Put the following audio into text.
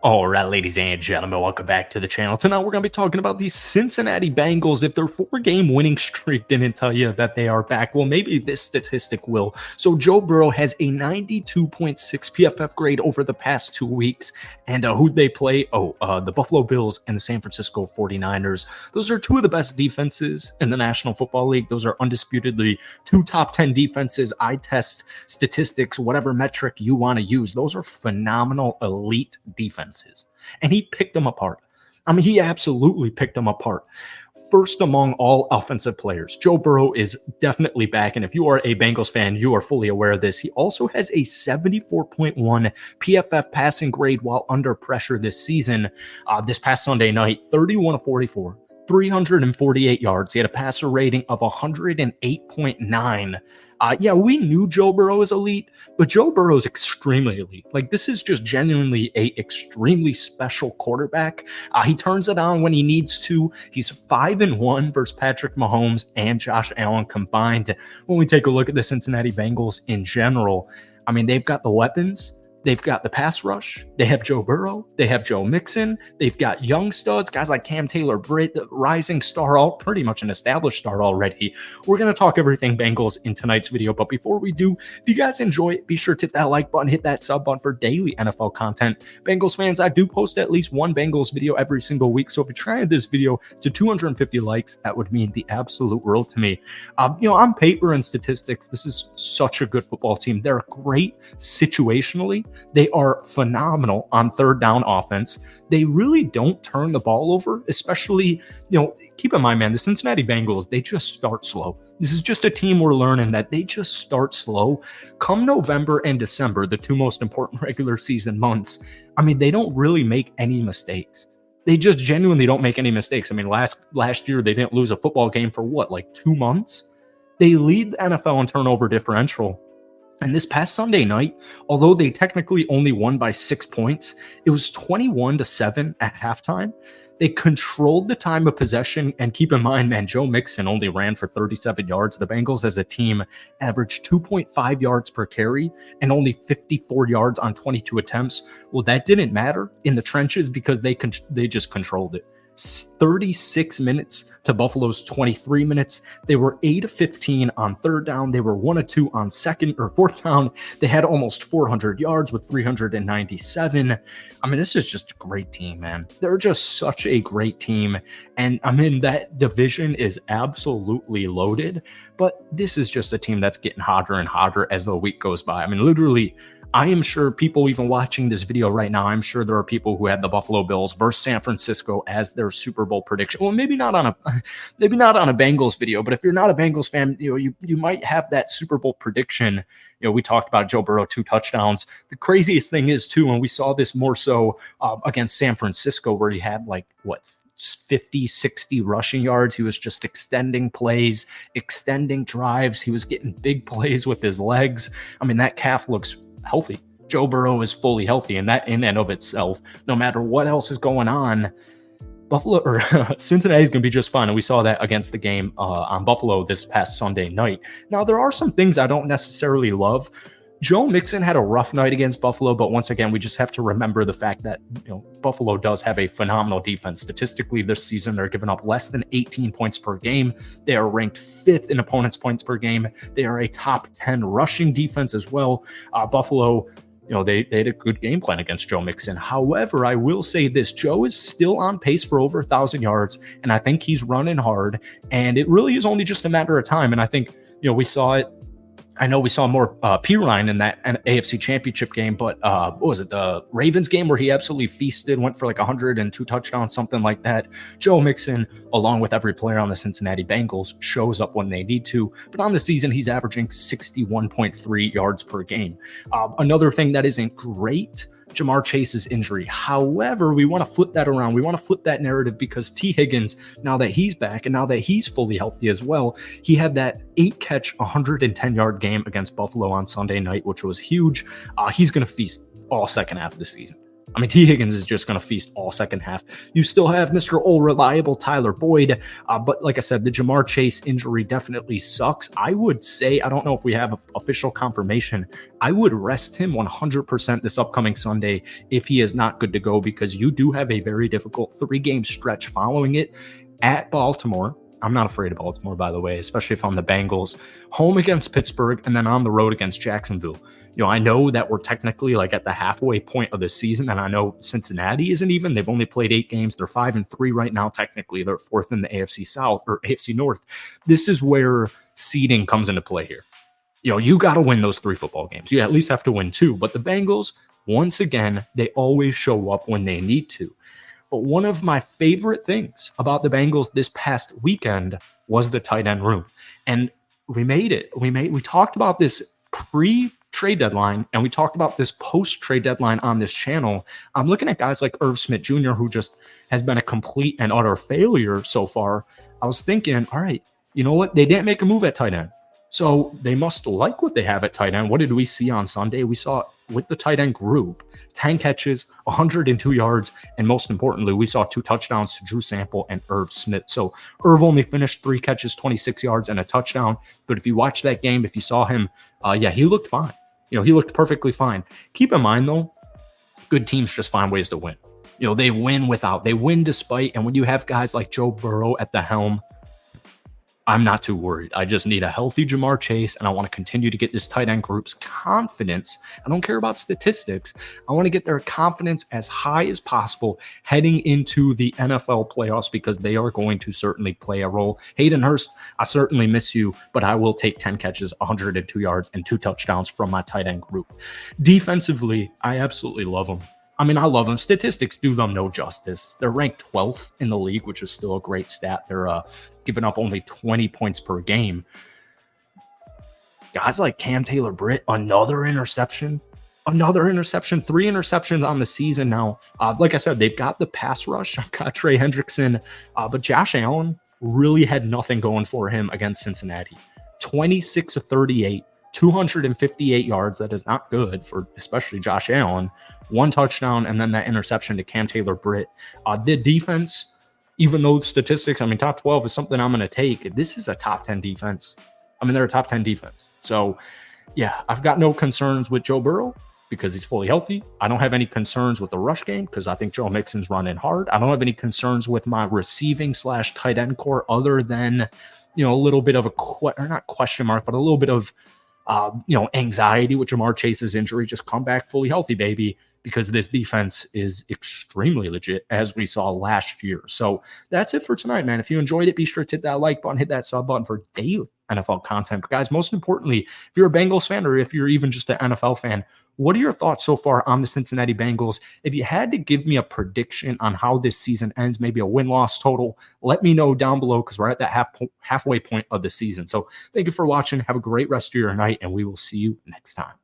All right, ladies and gentlemen, welcome back to the channel. Tonight, we're going to be talking about the Cincinnati Bengals. If their 4-game winning streak didn't tell you that they are back, well, maybe this statistic will. So Joe Burrow has a 92.6 PFF grade over the past 2 weeks. And who'd they play? The Buffalo Bills and the San Francisco 49ers. Those are two of the best defenses in the National Football League. Those are undisputedly two top 10 defenses. I test statistics, whatever metric you want to use. Those are phenomenal, elite defenses. And he picked them apart. I mean, he absolutely picked them apart. First among all offensive players, Joe Burrow is definitely back. And if you are a Bengals fan, you are fully aware of this. He also has a 74.1 PFF passing grade while under pressure this season. This past Sunday night, 31 of 44. 348 yards. He had a passer rating of 108.9. Yeah, we knew Joe Burrow is elite, but Joe Burrow is extremely elite. Like, this is just genuinely a extremely special quarterback. He turns it on when he needs to. He's 5-1 versus Patrick Mahomes and Josh Allen combined. When we take a look at the Cincinnati Bengals in general, I mean, they've got the weapons. They've got the pass rush. They have Joe Burrow. They have Joe Mixon. They've got young studs, guys like Cam Taylor-Britt, the rising star, all pretty much an established star already. We're going to talk everything Bengals in tonight's video. But before we do, if you guys enjoy it, be sure to hit that like button, hit that sub button for daily NFL content. Bengals fans, I do post at least one Bengals video every single week. So if you're trying this video to 250 likes, that would mean the absolute world to me. On paper and statistics, this is such a good football team. They're great situationally. They are phenomenal on third down offense. They really don't turn the ball over, especially, keep in mind, man, the Cincinnati Bengals, they just start slow. This is just a team we're learning that they just start slow. Come November and December, the two most important regular season months, I mean, they don't really make any mistakes. They just genuinely don't make any mistakes. I mean, last year, they didn't lose a football game for what, like 2 months? They lead the NFL in turnover differential. And this past Sunday night, although they technically only won by 6 points, it was 21-7 at halftime. They controlled the time of possession. And keep in mind, man, Joe Mixon only ran for 37 yards. The Bengals as a team averaged 2.5 yards per carry and only 54 yards on 22 attempts. Well, that didn't matter in the trenches because they just controlled it. 36 minutes to Buffalo's 23 minutes. They were 8 of 15 on third down. They were 1 of 2 on fourth down. They had almost 400 yards with 397. I mean, this is just a great team, man. They're just such a great team. And I mean, that division is absolutely loaded, but this is just a team that's getting hotter and hotter as the week goes by. I mean, literally, I am sure people even watching this video right now, I'm sure there are people who had the Buffalo Bills versus San Francisco as their Super Bowl prediction. Well, maybe not on a Bengals video, but if you're not a Bengals fan, you might have that Super Bowl prediction. We talked about Joe Burrow, 2 touchdowns. The craziest thing is too, and we saw this more so against San Francisco, where he had 50, 60 rushing yards. He was just extending plays, extending drives. He was getting big plays with his legs. I mean, that calf looks healthy. Joe Burrow is fully healthy, and that in and of itself, no matter what else is going on, Cincinnati is going to be just fine. And we saw that against the game on Buffalo this past Sunday night. Now, there are some things I don't necessarily love. Joe Mixon had a rough night against Buffalo, but once again, we just have to remember the fact that Buffalo does have a phenomenal defense. Statistically, this season, they're giving up less than 18 points per game. They are ranked 5th in opponents' points per game. They are a top 10 rushing defense as well. Buffalo, they had a good game plan against Joe Mixon. However, I will say this, Joe is still on pace for over 1,000 yards, and I think he's running hard, and it really is only just a matter of time. And I think, we saw it. I know we saw more Pirine in that AFC Championship game, but what was it, the Ravens game where he absolutely feasted, went for 102 touchdowns, something like that. Joe Mixon, along with every player on the Cincinnati Bengals, shows up when they need to. But on the season, he's averaging 61.3 yards per game. Another thing that isn't great, Jamar Chase's injury. However, we want to flip that around. We want to flip that narrative because T. Higgins, now that he's back and now that he's fully healthy as well, he had that 8-catch, 110-yard game against Buffalo on Sunday night, which was huge. He's going to feast all second half of the season. I mean, T. Higgins is just going to feast all second half. You still have Mr. Old Reliable Tyler Boyd. But like I said, the Jamar Chase injury definitely sucks. I would say, I don't know if we have official confirmation, I would rest him 100% this upcoming Sunday if he is not good to go, because you do have a very difficult 3-game stretch following it at Baltimore. I'm not afraid of Baltimore, by the way, especially if I'm the Bengals, home against Pittsburgh, and then on the road against Jacksonville. I know that we're technically like at the halfway point of the season, and I know Cincinnati isn't even. They've only played 8 games. They're 5-3 right now. Technically, they're 4th in the AFC South or AFC North. This is where seeding comes into play here. You got to win those 3 football games. You at least have to win 2. But the Bengals, once again, they always show up when they need to. But one of my favorite things about the Bengals this past weekend was the tight end room. And we made it. We talked about this pre-trade deadline, and we talked about this post-trade deadline on this channel. I'm looking at guys like Irv Smith Jr., who just has been a complete and utter failure so far. I was thinking, all right, you know what? They didn't make a move at tight end. So they must like what they have at tight end. What did we see on Sunday? We saw with the tight end group, 10 catches, 102 yards, and most importantly, we saw 2 touchdowns to Drew Sample and Irv Smith. So Irv only finished 3 catches, 26 yards, and a touchdown. But if you watch that game, if you saw him, he looked fine. He looked perfectly fine. Keep in mind, though, good teams just find ways to win. They win despite, and when you have guys like Joe Burrow at the helm, I'm not too worried. I just need a healthy Jamar Chase, and I want to continue to get this tight end group's confidence. I don't care about statistics. I want to get their confidence as high as possible heading into the NFL playoffs, because they are going to certainly play a role. Hayden Hurst, I certainly miss you, but I will take 10 catches, 102 yards, and 2 touchdowns from my tight end group. Defensively, I absolutely love them. I love them. Statistics do them no justice. They're ranked 12th in the league, which is still a great stat. They're giving up only 20 points per game. Guys like Cam Taylor-Britt, another interception. 3 interceptions on the season now. Like I said, they've got the pass rush. I've got Trey Hendrickson, but Josh Allen really had nothing going for him against Cincinnati. 26 of 38. 258 yards. That is not good for especially Josh Allen. 1 touchdown, and then that interception to Cam Taylor-Britt. The defense, even though statistics, top 12 is something I'm going to take. This is a top 10 defense. They're a top 10 defense. So, yeah, I've got no concerns with Joe Burrow because he's fully healthy. I don't have any concerns with the rush game because I think Joe Mixon's running hard. I don't have any concerns with my receiving / tight end core other than, a little bit of not question mark, but a little bit of anxiety with Jamar Chase's injury. Just come back fully healthy, baby, because this defense is extremely legit, as we saw last year. So that's it for tonight, man. If you enjoyed it, be sure to hit that like button, hit that sub button for daily NFL content. But guys, most importantly, if you're a Bengals fan or if you're even just an NFL fan, what are your thoughts so far on the Cincinnati Bengals? If you had to give me a prediction on how this season ends, maybe a win-loss total, let me know down below because we're at that halfway point of the season. So thank you for watching. Have a great rest of your night, and we will see you next time.